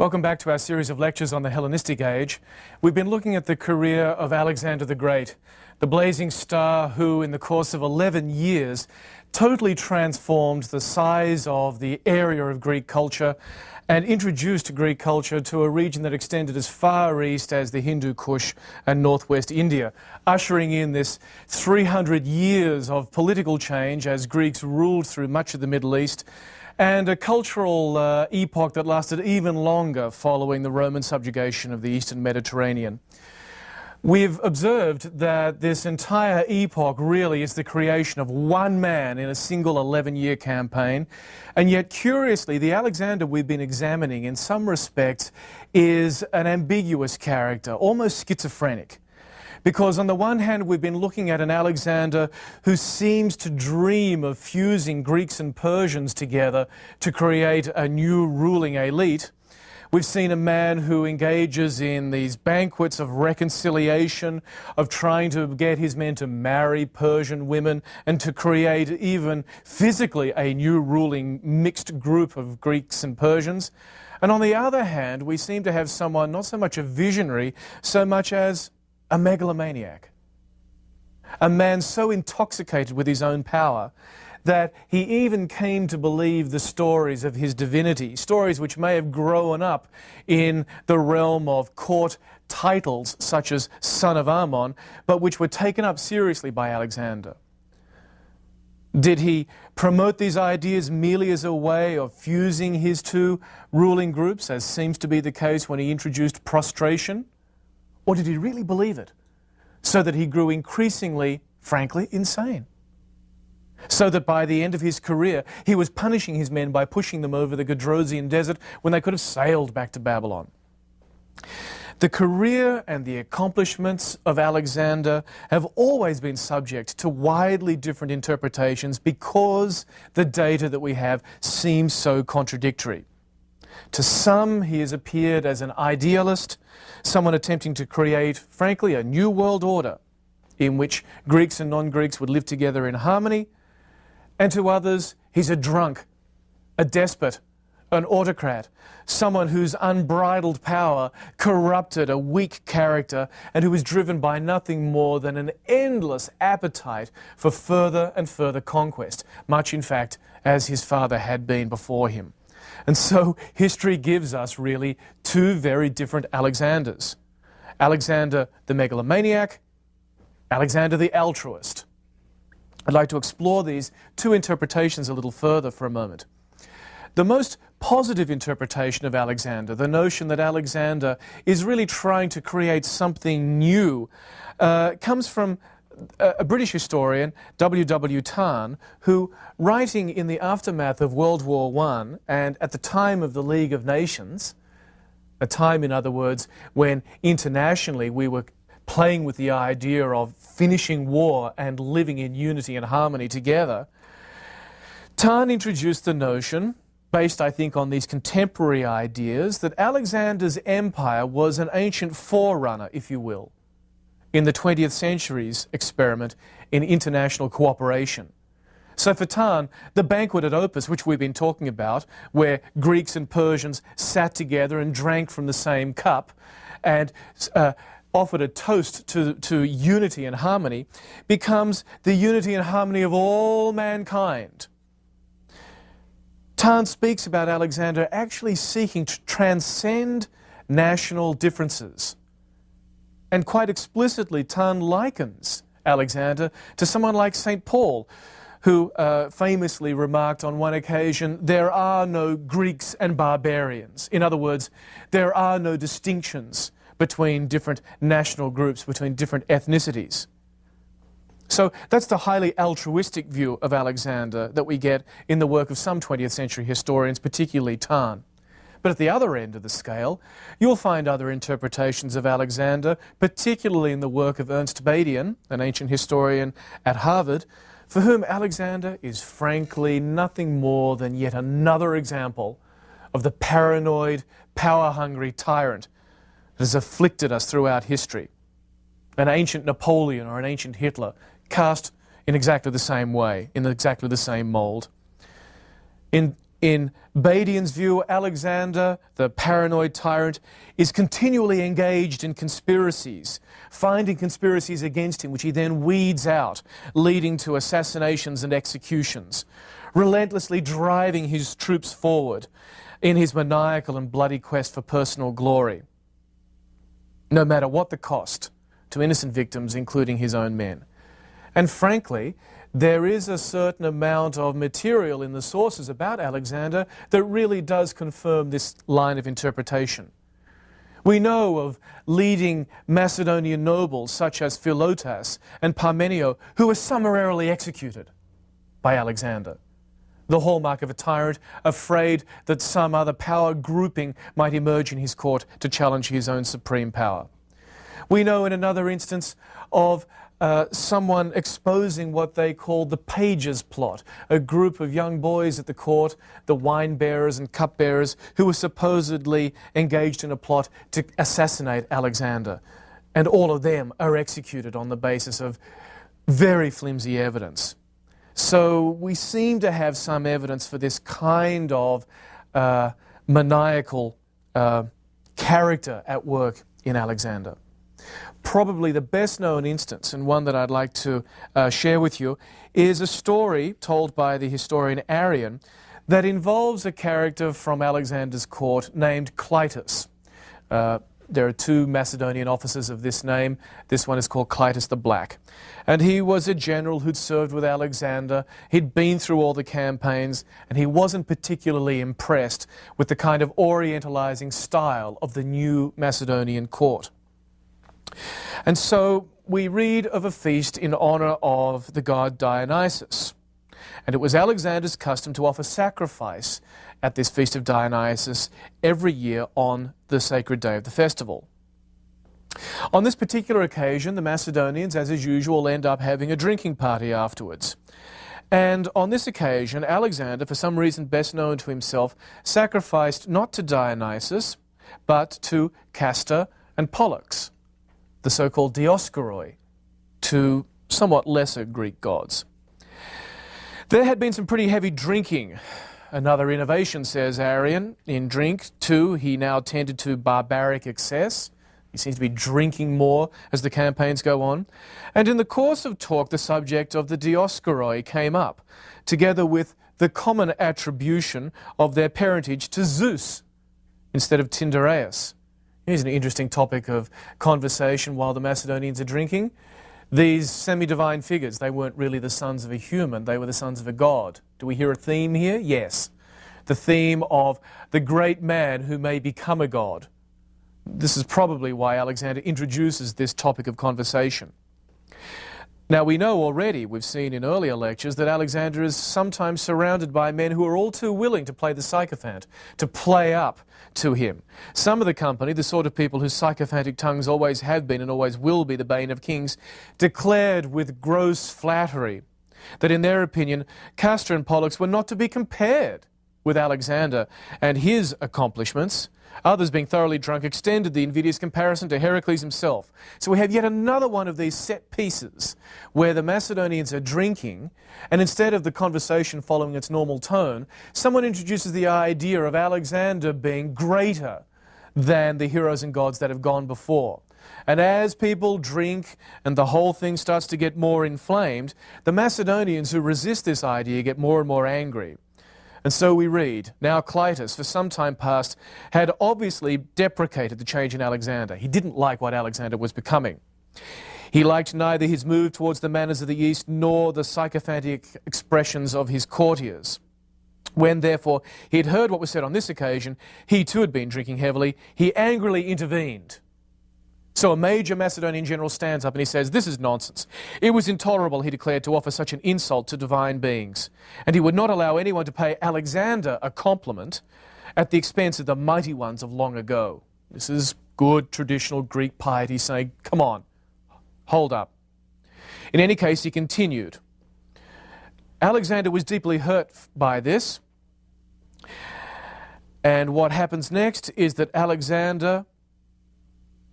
Welcome back to our series of lectures on the Hellenistic age. We've been looking at the career of Alexander the Great, the blazing star who, in the course of 11 years, totally transformed the size of the area of Greek culture and introduced Greek culture to a region that extended as far east as the Hindu Kush and northwest India, ushering in this 300 years of political change as Greeks ruled through much of the Middle East, and a cultural epoch that lasted even longer following the Roman subjugation of the Eastern Mediterranean. We've observed that this entire epoch really is the creation of one man in a single 11-year campaign, and yet curiously the Alexander we've been examining in some respects is an ambiguous character, almost schizophrenic. Because on the one hand, we've been looking at an Alexander who seems to dream of fusing Greeks and Persians together to create a new ruling elite. We've seen a man who engages in these banquets of reconciliation, of trying to get his men to marry Persian women and to create even physically a new ruling mixed group of Greeks and Persians. And on the other hand, we seem to have someone not so much a visionary, so much as a megalomaniac, a man so intoxicated with his own power that he even came to believe the stories of his divinity, stories which may have grown up in the realm of court titles such as son of Ammon, but which were taken up seriously by Alexander. Did he promote these ideas merely as a way of fusing his two ruling groups, as seems to be the case when he introduced prostration? Or did he really believe it, so that he grew increasingly, frankly, insane? So that by the end of his career, he was punishing his men by pushing them over the Gadrosian desert when they could have sailed back to Babylon. The career and the accomplishments of Alexander have always been subject to widely different interpretations because the data that we have seems so contradictory. To some, he has appeared as an idealist, someone attempting to create, frankly, a new world order in which Greeks and non-Greeks would live together in harmony. And to others, he's a drunk, a despot, an autocrat, someone whose unbridled power corrupted a weak character and who was driven by nothing more than an endless appetite for further and further conquest, much in fact as his father had been before him. And so history gives us really two very different Alexanders. Alexander the megalomaniac, Alexander the altruist. I'd like to explore these two interpretations a little further for a moment. The most positive interpretation of Alexander, the notion that Alexander is really trying to create something new, comes from a British historian, W. Tarn, who, writing in the aftermath of World War I and at the time of the League of Nations, a time, in other words, when internationally we were playing with the idea of finishing war and living in unity and harmony together, Tarn introduced the notion, based I think on these contemporary ideas, that Alexander's empire was an ancient forerunner, if you will, in the 20th century's experiment in international cooperation. So for Tarn, the banquet at Opus, which we've been talking about, where Greeks and Persians sat together and drank from the same cup and offered a toast to unity and harmony, becomes the unity and harmony of all mankind. Tarn speaks about Alexander actually seeking to transcend national differences. And quite explicitly, Tarn likens Alexander to someone like St. Paul, who famously remarked on one occasion, "There are no Greeks and barbarians." In other words, there are no distinctions between different national groups, between different ethnicities. So that's the highly altruistic view of Alexander that we get in the work of some 20th century historians, particularly Tarn. But at the other end of the scale, you'll find other interpretations of Alexander, particularly in the work of Ernst Badian, an ancient historian at Harvard, for whom Alexander is frankly nothing more than yet another example of the paranoid, power-hungry tyrant that has afflicted us throughout history. An ancient Napoleon or an ancient Hitler, cast in exactly the same way, in exactly the same mold. In In Badian's view, Alexander, the paranoid tyrant, is continually engaged in conspiracies, finding conspiracies against him, which he then weeds out, leading to assassinations and executions, relentlessly driving his troops forward in his maniacal and bloody quest for personal glory, no matter what the cost to innocent victims, including his own men. And frankly, there is a certain amount of material in the sources about Alexander that really does confirm this line of interpretation. We know of leading Macedonian nobles such as Philotas and Parmenio who were summarily executed by Alexander, the hallmark of a tyrant afraid that some other power grouping might emerge in his court to challenge his own supreme power. We know in another instance of someone exposing what they called the Pages plot, a group of young boys at the court, the wine bearers and cup bearers, who were supposedly engaged in a plot to assassinate Alexander. And all of them are executed on the basis of very flimsy evidence. So we seem to have some evidence for this kind of maniacal character at work in Alexander. Probably the best known instance, and one that I'd like to share with you, is a story told by the historian Arrian that involves a character from Alexander's court named Clytus. There are two Macedonian officers of this name. This one is called Clytus the Black. And he was a general who'd served with Alexander. He'd been through all the campaigns, and he wasn't particularly impressed with the kind of orientalizing style of the new Macedonian court. And so we read of a feast in honor of the god Dionysus. And it was Alexander's custom to offer sacrifice at this feast of Dionysus every year on the sacred day of the festival. On this particular occasion, the Macedonians, as is usual, end up having a drinking party afterwards. And on this occasion, Alexander, for some reason best known to himself, sacrificed not to Dionysus, but to Castor and Pollux, the so-called Dioscoroi, to somewhat lesser Greek gods. There had been some pretty heavy drinking. Another innovation, says Arrian, in drink. Too, he now tended to barbaric excess. He seems to be drinking more as the campaigns go on. And in the course of talk, the subject of the Dioscoroi came up, together with the common attribution of their parentage to Zeus instead of Tyndareus. Here's an interesting topic of conversation while the Macedonians are drinking. These semi-divine figures, they weren't really the sons of a human, they were the sons of a god. Do we hear a theme here? Yes. The theme of the great man who may become a god. This is probably why Alexander introduces this topic of conversation. Now we know already, we've seen in earlier lectures, that Alexander is sometimes surrounded by men who are all too willing to play the sycophant, to play up to him. Some of the company, the sort of people whose sycophantic tongues always have been and always will be the bane of kings, declared with gross flattery that in their opinion Castor and Pollux were not to be compared with Alexander and his accomplishments. Others, being thoroughly drunk, extended the invidious comparison to Heracles himself. So we have yet another one of these set pieces where the Macedonians are drinking, and instead of the conversation following its normal tone, someone introduces the idea of Alexander being greater than the heroes and gods that have gone before. And as people drink and the whole thing starts to get more inflamed, the Macedonians who resist this idea get more and more angry. And so we read, now Clytus, for some time past, had obviously deprecated the change in Alexander. He didn't like what Alexander was becoming. He liked neither his move towards the manners of the East nor the sycophantic expressions of his courtiers. When, therefore, he had heard what was said on this occasion, he too had been drinking heavily, he angrily intervened. So a major Macedonian general stands up and he says, this is nonsense. It was intolerable, he declared, to offer such an insult to divine beings. And he would not allow anyone to pay Alexander a compliment at the expense of the mighty ones of long ago. This is good traditional Greek piety saying, come on, hold up. In any case, he continued. Alexander was deeply hurt by this. And what happens next is that Alexander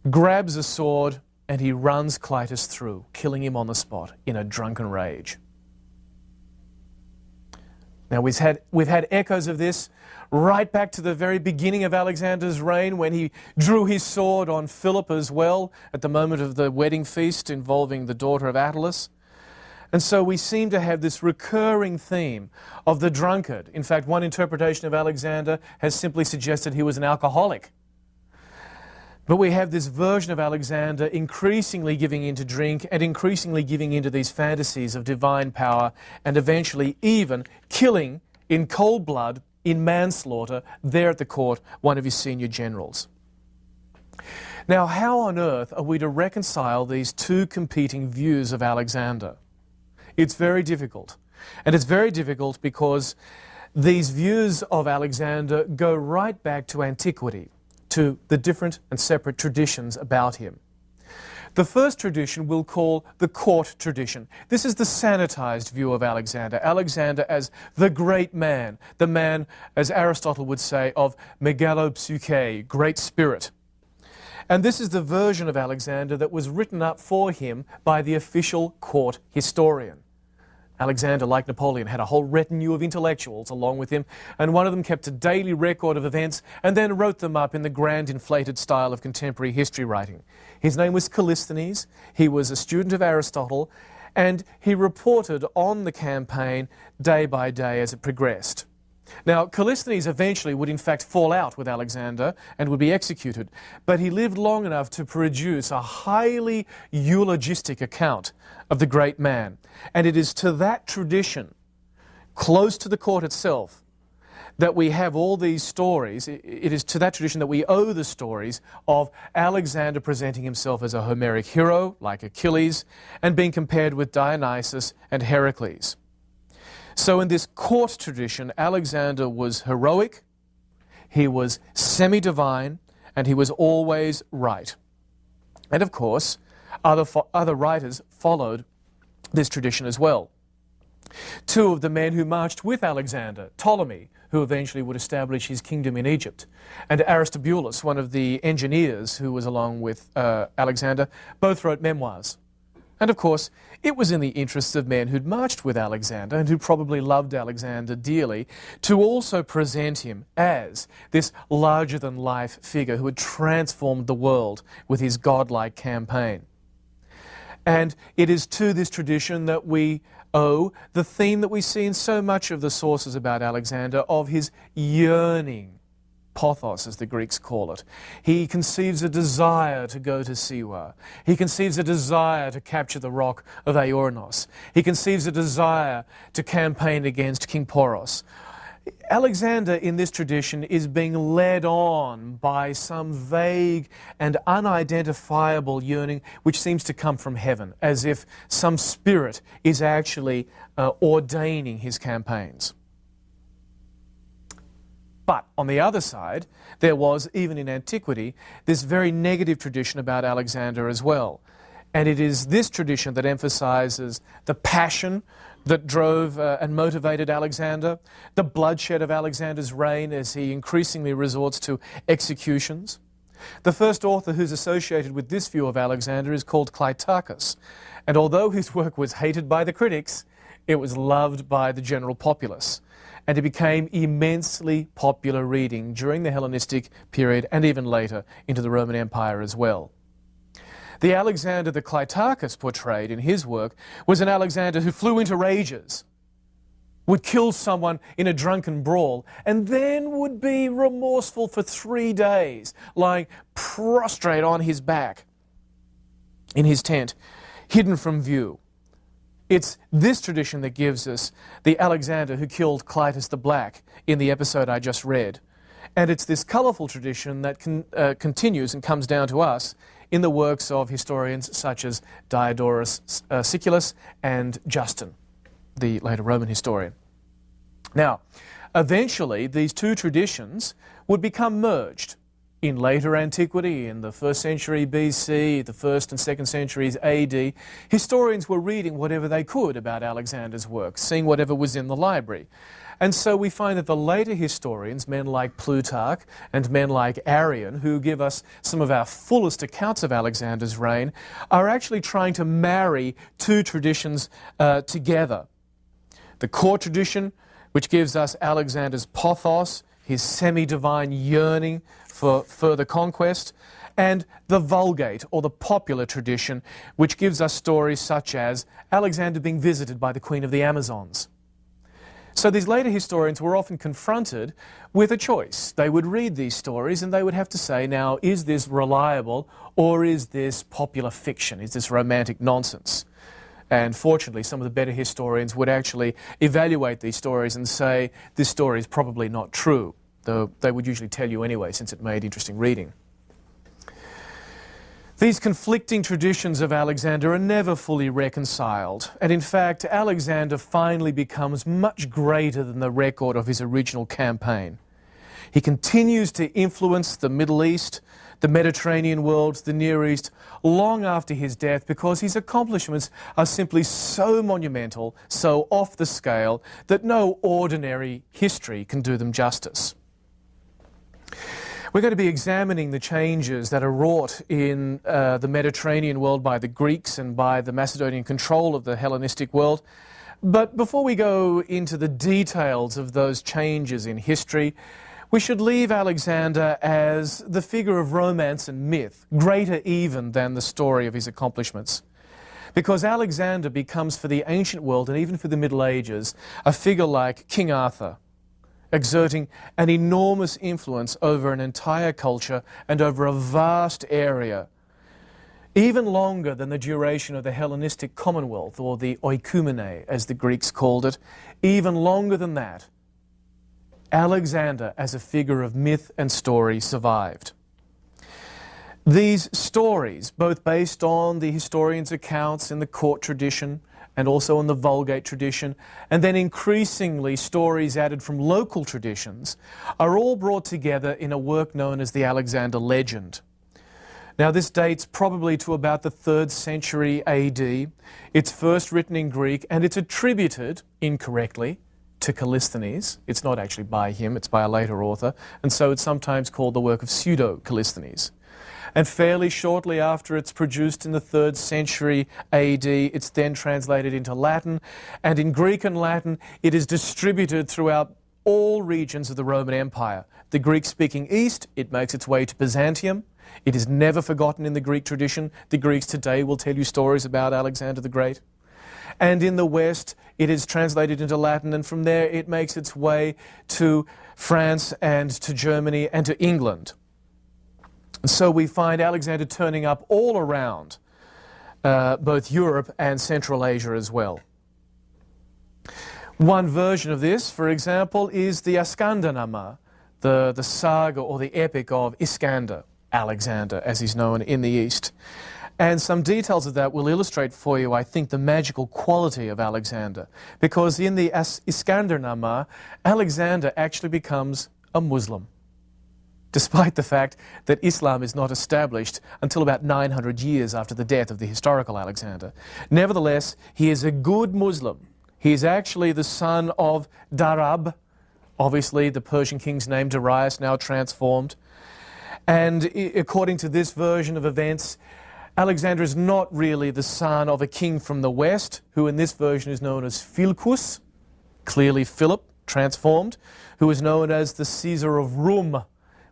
grabs a sword and he runs Clytus through, killing him on the spot in a drunken rage. Now we've had echoes of this right back to the very beginning of Alexander's reign, when he drew his sword on Philip as well at the moment of the wedding feast involving the daughter of Attalus. And so we seem to have this recurring theme of the drunkard. In fact, one interpretation of Alexander has simply suggested he was an alcoholic. But we have this version of Alexander increasingly giving in to drink and increasingly giving into these fantasies of divine power, and eventually even killing in cold blood, in manslaughter, there at the court, one of his senior generals. Now, how on earth are we to reconcile these two competing views of Alexander? It's very difficult. And it's very difficult because these views of Alexander go right back to antiquity, to the different and separate traditions about him. The first tradition we'll call the court tradition. This is the sanitized view of Alexander. Alexander as the great man, the man, as Aristotle would say, of megalopsyche, great spirit. And this is the version of Alexander that was written up for him by the official court historian. Alexander, like Napoleon, had a whole retinue of intellectuals along with him, and one of them kept a daily record of events and then wrote them up in the grand inflated style of contemporary history writing. His name was Callisthenes. He was a student of Aristotle, and he reported on the campaign day by day as it progressed. Now, Callisthenes eventually would in fact fall out with Alexander and would be executed, but he lived long enough to produce a highly eulogistic account of the great man. And it is to that tradition, close to the court itself, that we have all these stories. It is to that tradition that we owe the stories of Alexander presenting himself as a Homeric hero, like Achilles, and being compared with Dionysus and Heracles. So in this court tradition, Alexander was heroic, he was semi-divine, and he was always right. And of course, other writers followed this tradition as well. Two of the men who marched with Alexander, Ptolemy, who eventually would establish his kingdom in Egypt, and Aristobulus, one of the engineers who was along with Alexander, both wrote memoirs. And of course, it was in the interests of men who'd marched with Alexander and who probably loved Alexander dearly to also present him as this larger-than-life figure who had transformed the world with his godlike campaign. And it is to this tradition that we owe the theme that we see in so much of the sources about Alexander of his yearning, pothos as the Greeks call it. He conceives a desire to go to Siwa. He conceives a desire to capture the rock of Aornos. He conceives a desire to campaign against King Poros. Alexander in this tradition is being led on by some vague and unidentifiable yearning which seems to come from heaven, as if some spirit is actually ordaining his campaigns. But on the other side, there was, even in antiquity, this very negative tradition about Alexander as well. And it is this tradition that emphasizes the passion that drove and motivated Alexander, the bloodshed of Alexander's reign as he increasingly resorts to executions. The first author who's associated with this view of Alexander is called Clitarchus. And although his work was hated by the critics, it was loved by the general populace. And it became immensely popular reading during the Hellenistic period and even later into the Roman Empire as well. The Alexander that Clitarchus portrayed in his work was an Alexander who flew into rages, would kill someone in a drunken brawl, and then would be remorseful for 3 days, lying prostrate on his back in his tent, hidden from view. It's this tradition that gives us the Alexander who killed Clytus the Black in the episode I just read. And it's this colourful tradition that continues and comes down to us in the works of historians such as Diodorus Siculus and Justin, the later Roman historian. Now, eventually these two traditions would become merged. In later antiquity, in the 1st century BC, the 1st and 2nd centuries AD, historians were reading whatever they could about Alexander's work, seeing whatever was in the library. And so we find that the later historians, men like Plutarch and men like Arrian, who give us some of our fullest accounts of Alexander's reign, are actually trying to marry two traditions together. The core tradition which gives us Alexander's pathos, his semi-divine yearning for further conquest, and the Vulgate, or the popular tradition, which gives us stories such as Alexander being visited by the Queen of the Amazons. So these later historians were often confronted with a choice. They would read these stories and they would have to say, now, is this reliable or is this popular fiction? Is this romantic nonsense? And fortunately, some of the better historians would actually evaluate these stories and say, this story is probably not true, though they would usually tell you anyway, since it made interesting reading. These conflicting traditions of Alexander are never fully reconciled, and in fact, Alexander finally becomes much greater than the record of his original campaign. He continues to influence the Middle East, the Mediterranean world, the Near East, long after his death, because his accomplishments are simply so monumental, so off the scale, that no ordinary history can do them justice. We're going to be examining the changes that are wrought in the Mediterranean world by the Greeks and by the Macedonian control of the Hellenistic world. But before we go into the details of those changes in history, we should leave Alexander as the figure of romance and myth, greater even than the story of his accomplishments. Because Alexander becomes for the ancient world, and even for the Middle Ages, a figure like King Arthur, exerting an enormous influence over an entire culture and over a vast area, even longer than the duration of the Hellenistic Commonwealth, or the oikumene, as the Greeks called it, even longer than that. Alexander, as a figure of myth and story, survived. These stories, both based on the historians' accounts in the court tradition, and also in the Vulgate tradition, and then increasingly stories added from local traditions, are all brought together in a work known as the Alexander Legend. Now, this dates probably to about the 3rd century AD. It's first written in Greek, and it's attributed, incorrectly, to Callisthenes. It's not actually by him, it's by a later author, and so it's sometimes called the work of pseudo-Callisthenes. And fairly shortly after it's produced in the 3rd century AD, it's then translated into Latin, and in Greek and Latin it is distributed throughout all regions of the Roman Empire. The Greek-speaking East, it makes its way to Byzantium. It is never forgotten in the Greek tradition. The Greeks today will tell you stories about Alexander the Great. And in the West, it is translated into Latin, and from there it makes its way to France and to Germany and to England. And so we find Alexander turning up all around both Europe and Central Asia as well. One version of this, for example, is the Iskandernamma, the saga or the epic of Iskander, Alexander, as he's known in the East. And some details of that will illustrate for you, I think, the magical quality of Alexander. Because in the Iskandernamma, Alexander actually becomes a Muslim, despite the fact that Islam is not established until about 900 years after the death of the historical Alexander. Nevertheless, he is a good Muslim. He is actually the son of Darab, obviously the Persian king's name, Darius, now transformed. And according to this version of events, Alexander is not really the son of a king from the west, who in this version is known as Philcus, clearly Philip, transformed, who is known as the Caesar of Rum,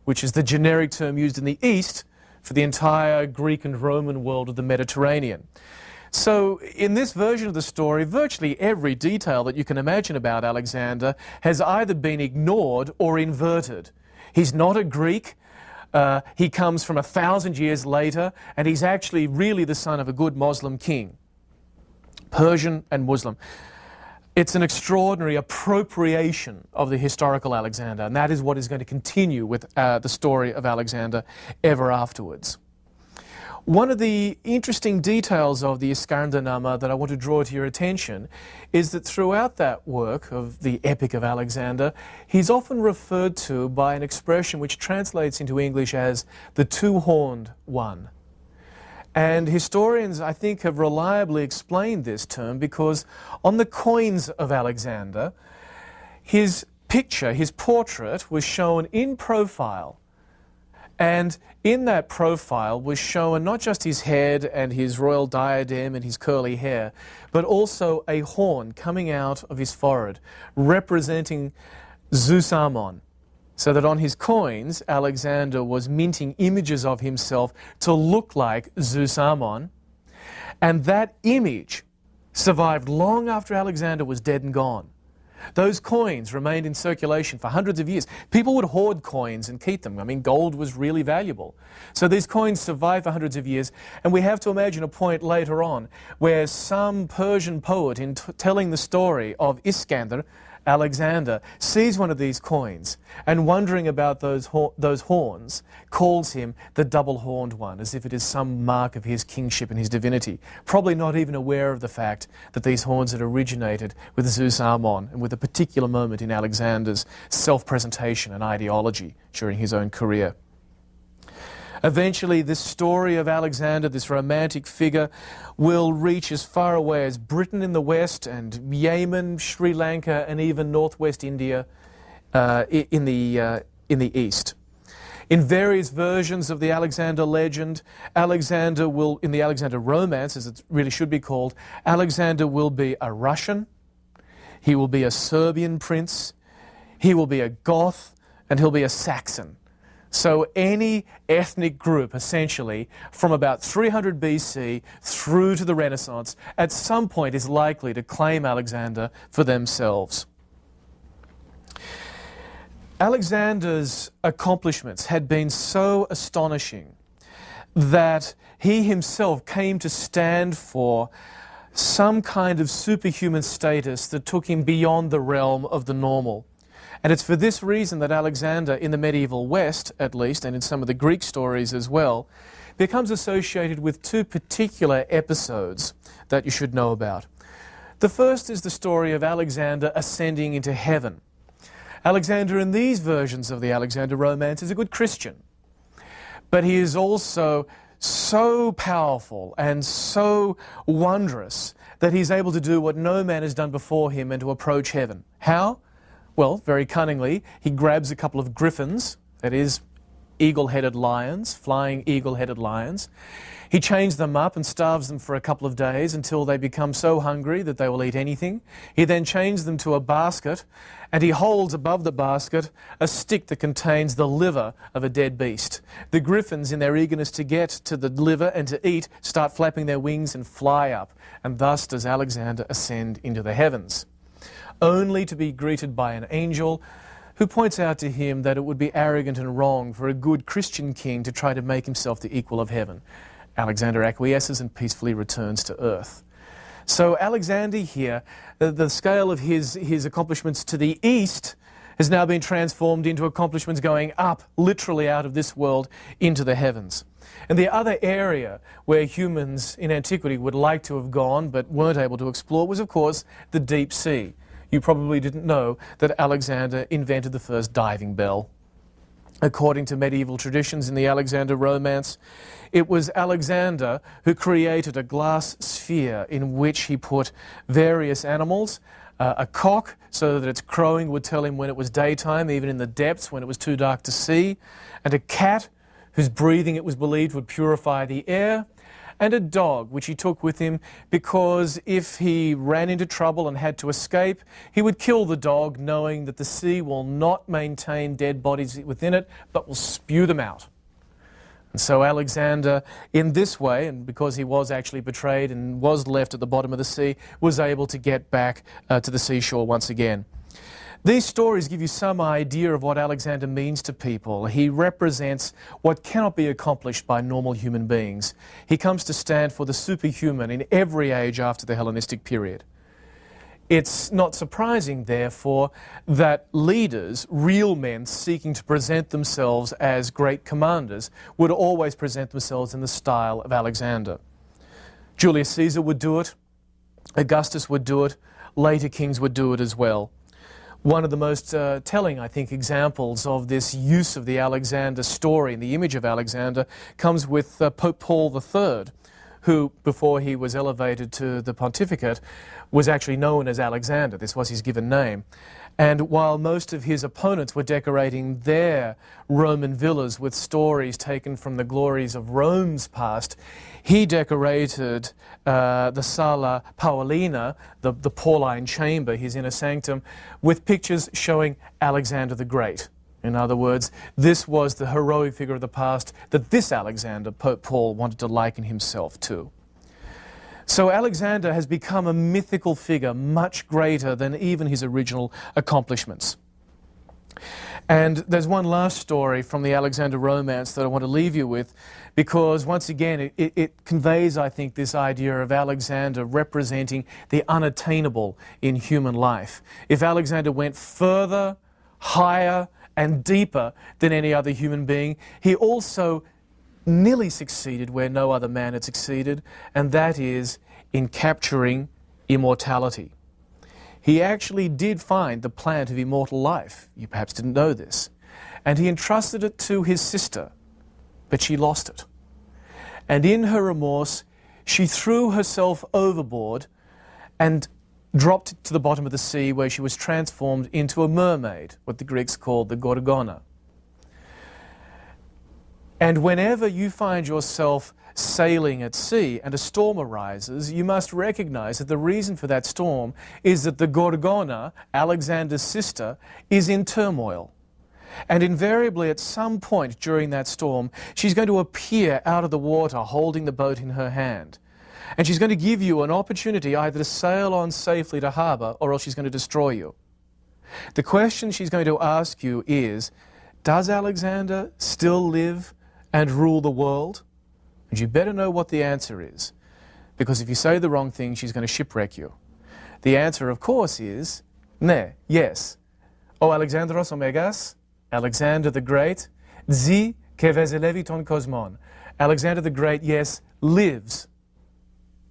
which is the generic term used in the East for the entire Greek and Roman world of the Mediterranean. So in this version of the story, virtually every detail that you can imagine about Alexander has either been ignored or inverted. He's not a Greek. He comes from 1,000 years later, and he's actually really the son of a good Muslim king, Persian and Muslim. It's an extraordinary appropriation of the historical Alexander, and that is what is going to continue with the story of Alexander ever afterwards. One of the interesting details of the Iskandernamma that I want to draw to your attention is that throughout that work of the Epic of Alexander, he's often referred to by an expression which translates into English as the two-horned one. And historians, I think, have reliably explained this term because on the coins of Alexander, his picture, his portrait, was shown in profile, And in that profile was shown not just his head and his royal diadem and his curly hair, but also a horn coming out of his forehead, representing Zeus Ammon. So that on his coins, Alexander was minting images of himself to look like Zeus Ammon. And that image survived long after Alexander was dead and gone. Those coins remained in circulation for hundreds of years. People would hoard coins and keep them. I mean, gold was really valuable. So these coins survived for hundreds of years, and we have to imagine a point later on where some Persian poet, in telling the story of Iskander, Alexander, sees one of these coins and, wondering about those horns, calls him the double-horned one, as if it is some mark of his kingship and his divinity, probably not even aware of the fact that these horns had originated with Zeus Ammon and with a particular moment in Alexander's self-presentation and ideology during his own career. Eventually, this story of Alexander, this romantic figure, will reach as far away as Britain in the west and Yemen, Sri Lanka, and even northwest India in the east. In various versions of the Alexander legend, Alexander will, in the Alexander romance, as it really should be called, Alexander will be a Russian, he will be a Serbian prince, he will be a Goth, and he'll be a Saxon. So any ethnic group, essentially, from about 300 BC through to the Renaissance, at some point is likely to claim Alexander for themselves. Alexander's accomplishments had been so astonishing that he himself came to stand for some kind of superhuman status that took him beyond the realm of the normal. And it's for this reason that Alexander, in the medieval West at least, and in some of the Greek stories as well, becomes associated with two particular episodes that you should know about. The first is the story of Alexander ascending into heaven. Alexander, in these versions of the Alexander romance, is a good Christian. But he is also so powerful and so wondrous that he's able to do what no man has done before him and to approach heaven. How? Well, very cunningly, he grabs a couple of griffins, that is, eagle-headed lions, flying eagle-headed lions. He chains them up and starves them for a couple of days until they become so hungry that they will eat anything. He then chains them to a basket, and he holds above the basket a stick that contains the liver of a dead beast. The griffins, in their eagerness to get to the liver and to eat, start flapping their wings and fly up, and thus does Alexander ascend into the heavens, only to be greeted by an angel who points out to him that it would be arrogant and wrong for a good Christian king to try to make himself the equal of heaven. Alexander acquiesces and peacefully returns to earth. So Alexander here, the scale of his accomplishments to the east has now been transformed into accomplishments going up, literally out of this world, into the heavens. And the other area where humans in antiquity would like to have gone but weren't able to explore was, of course, the deep sea. You probably didn't know that Alexander invented the first diving bell. According to medieval traditions in the Alexander romance, it was Alexander who created a glass sphere in which he put various animals, a cock so that its crowing would tell him when it was daytime, even in the depths when it was too dark to see, and a cat whose breathing it was believed would purify the air, and a dog, which he took with him because if he ran into trouble and had to escape, he would kill the dog, knowing that the sea will not maintain dead bodies within it, but will spew them out. And so Alexander, in this way, and because he was actually betrayed and was left at the bottom of the sea, was able to get back to the seashore once again. These stories give you some idea of what Alexander means to people. He represents what cannot be accomplished by normal human beings. He comes to stand for the superhuman in every age after the Hellenistic period. It's not surprising, therefore, that leaders, real men seeking to present themselves as great commanders, would always present themselves in the style of Alexander. Julius Caesar would do it, Augustus would do it, later kings would do it as well. One of the most telling, I think, examples of this use of the Alexander story and the image of Alexander comes with Pope Paul III, who, before he was elevated to the pontificate, was actually known as Alexander. This was his given name. And while most of his opponents were decorating their Roman villas with stories taken from the glories of Rome's past, he decorated the Sala Paulina, the Pauline chamber, his inner sanctum, with pictures showing Alexander the Great. In other words, this was the heroic figure of the past that this Alexander, Pope Paul, wanted to liken himself to. So Alexander has become a mythical figure much greater than even his original accomplishments. And there's one last story from the Alexander romance that I want to leave you with, because once again it conveys, I think, this idea of Alexander representing the unattainable in human life. If Alexander went further, higher and deeper than any other human being, he also nearly succeeded where no other man had succeeded, and that is in capturing immortality. He actually did find the plant of immortal life. You perhaps didn't know this. And he entrusted it to his sister, but she lost it. And in her remorse, she threw herself overboard and dropped to the bottom of the sea, where she was transformed into a mermaid, what the Greeks called the Gorgona. And whenever you find yourself sailing at sea and a storm arises, you must recognize that the reason for that storm is that the Gorgona, Alexander's sister, is in turmoil. And invariably at some point during that storm, she's going to appear out of the water holding the boat in her hand. And she's going to give you an opportunity either to sail on safely to harbour, or else she's going to destroy you. The question she's going to ask you is, does Alexander still live and rule the world? And you better know what the answer is, because if you say the wrong thing, she's going to shipwreck you. The answer, of course, is ne, yes. O Alexandros Omegas, Alexander the Great, zi ke vezelevi ton kosmon. Alexander the Great, yes, lives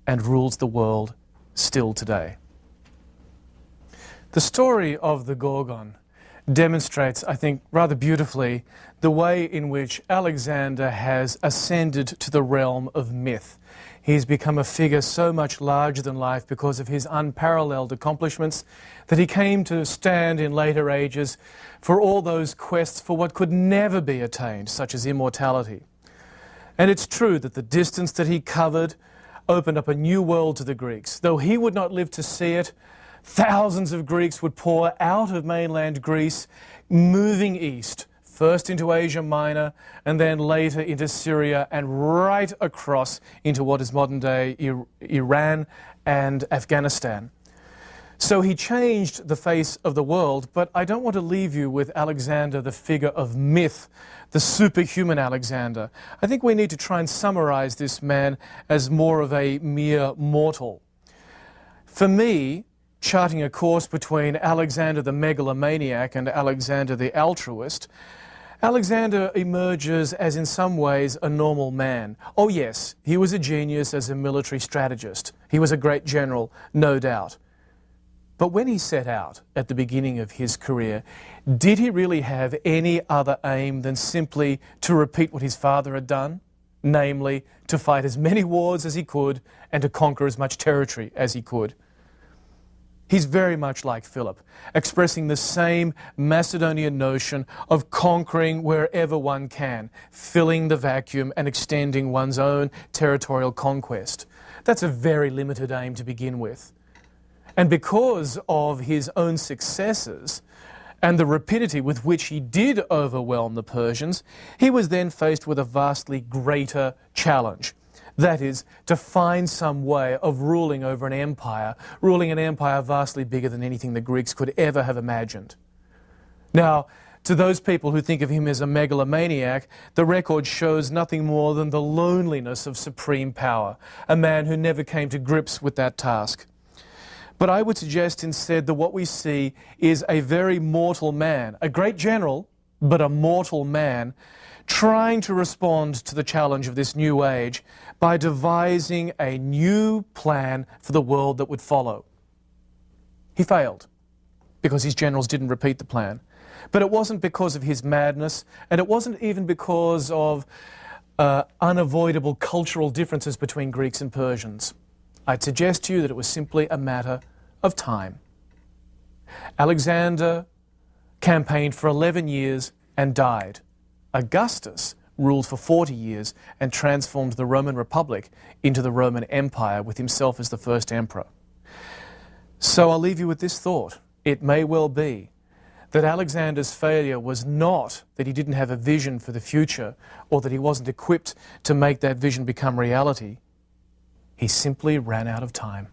and rules the world still today. The story of the Gorgon demonstrates, I think, rather beautifully the way in which Alexander has ascended to the realm of myth. He's become a figure so much larger than life because of his unparalleled accomplishments that he came to stand in later ages for all those quests for what could never be attained, such as immortality. And it's true that the distance that he covered opened up a new world to the Greeks. Though he would not live to see it, thousands of Greeks would pour out of mainland Greece, moving east, first into Asia Minor, and then later into Syria, and right across into what is modern-day Iran and Afghanistan. So he changed the face of the world, but I don't want to leave you with Alexander, the figure of myth, the superhuman Alexander. I think we need to try and summarize this man as more of a mere mortal. For me, charting a course between Alexander the megalomaniac and Alexander the altruist, Alexander emerges as in some ways a normal man. Oh yes, he was a genius as a military strategist. He was a great general, no doubt. But when he set out at the beginning of his career, did he really have any other aim than simply to repeat what his father had done? Namely, to fight as many wars as he could and to conquer as much territory as he could. He's very much like Philip, expressing the same Macedonian notion of conquering wherever one can, filling the vacuum and extending one's own territorial conquest. That's a very limited aim to begin with. And because of his own successes and the rapidity with which he did overwhelm the Persians, he was then faced with a vastly greater challenge. That is, to find some way of ruling over an empire vastly bigger than anything the Greeks could ever have imagined. Now, to those people who think of him as a megalomaniac, the record shows nothing more than the loneliness of supreme power, a man who never came to grips with that task. But I would suggest instead that what we see is a very mortal man, a great general, but a mortal man, trying to respond to the challenge of this new age by devising a new plan for the world that would follow. He failed because his generals didn't repeat the plan. But it wasn't because of his madness, and it wasn't even because of unavoidable cultural differences between Greeks and Persians. I'd suggest to you that it was simply a matter of time. Alexander campaigned for 11 years and died. Augustus ruled for 40 years and transformed the Roman Republic into the Roman Empire, with himself as the first emperor. So I'll leave you with this thought. It may well be that Alexander's failure was not that he didn't have a vision for the future or that he wasn't equipped to make that vision become reality. He simply ran out of time.